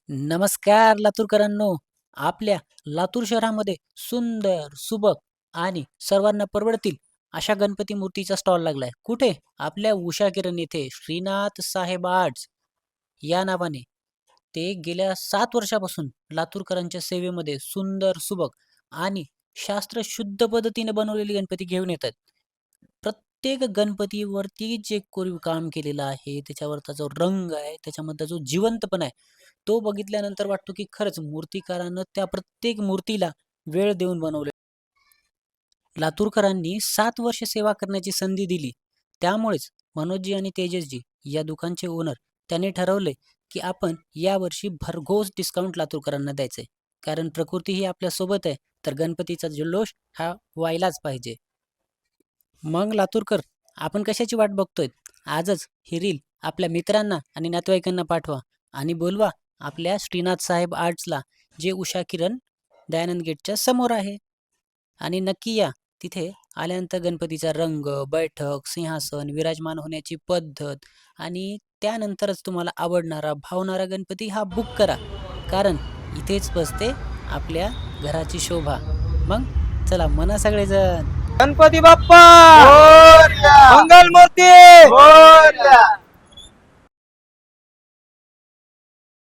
नमस्कार लातूरकरांनो. आपल्या लातूर शहरामध्ये सुंदर, सुबक आणि सर्वांना परवडतील अशा गणपती मूर्तीचा स्टॉल लागलाय. कुठे? आपल्या उषा किरण येथे श्रीनाथ साहेब आर्ट्स या नावाने. ते गेल्या 7 वर्षापासून लातूरकरांच्या सेवेमध्ये सुंदर, सुबक आणि शास्त्रशुद्ध पद्धतीने बनवलेले गणपती घेऊन येतात. प्रत्येक गणपतीवरती जे कोरीव काम केलेलं आहे, त्याच्यावरचा जो रंग आहे, त्याच्यामधला जो जिवंतपणा आहे, तो बघितल्यानंतर वाटतो की खरंच मूर्तिकारानं त्या प्रत्येक मूर्तीला वेळ देऊन बनवले. लातूरकरांनी 7 वर्ष सेवा करण्याची संधी दिली. त्यामुळेच मनोजजी आणि तेजसजी या दुकानचे ओनर त्यांनी ठरवले की आपण यावर्षी भरघोस डिस्काउंट लातूरकरांना द्यायचे. कारण प्रकृती ही आपल्या सोबत आहे, तर गणपतीचा जल्लोष हा व्हायलाच पाहिजे. मग लातूरकर, आपण कशाची वाट बघतोय? आजच ही रील आपल्या मित्रांना आणि नातेवाईकांना पाठवा आणि बोलवा आपल्या श्रीनाथ साहेब आर्ट्सला, जे उषा किरण दयानंद गेटच्या समोर आहे. आणि नक्की या. तिथे आल्यानंतर गणपतीचा रंग, बैठक, सिंहासन, विराजमान होण्याची पद्धत आणि त्यानंतरच तुम्हाला आवडणारा, भावणारा गणपती हा बुक करा. कारण इथेच बसते आपल्या घराची शोभा. मग चला म्हणा सगळेजण. गणपती बाप्पा मोरया! मंगल मूर्ती मोरया!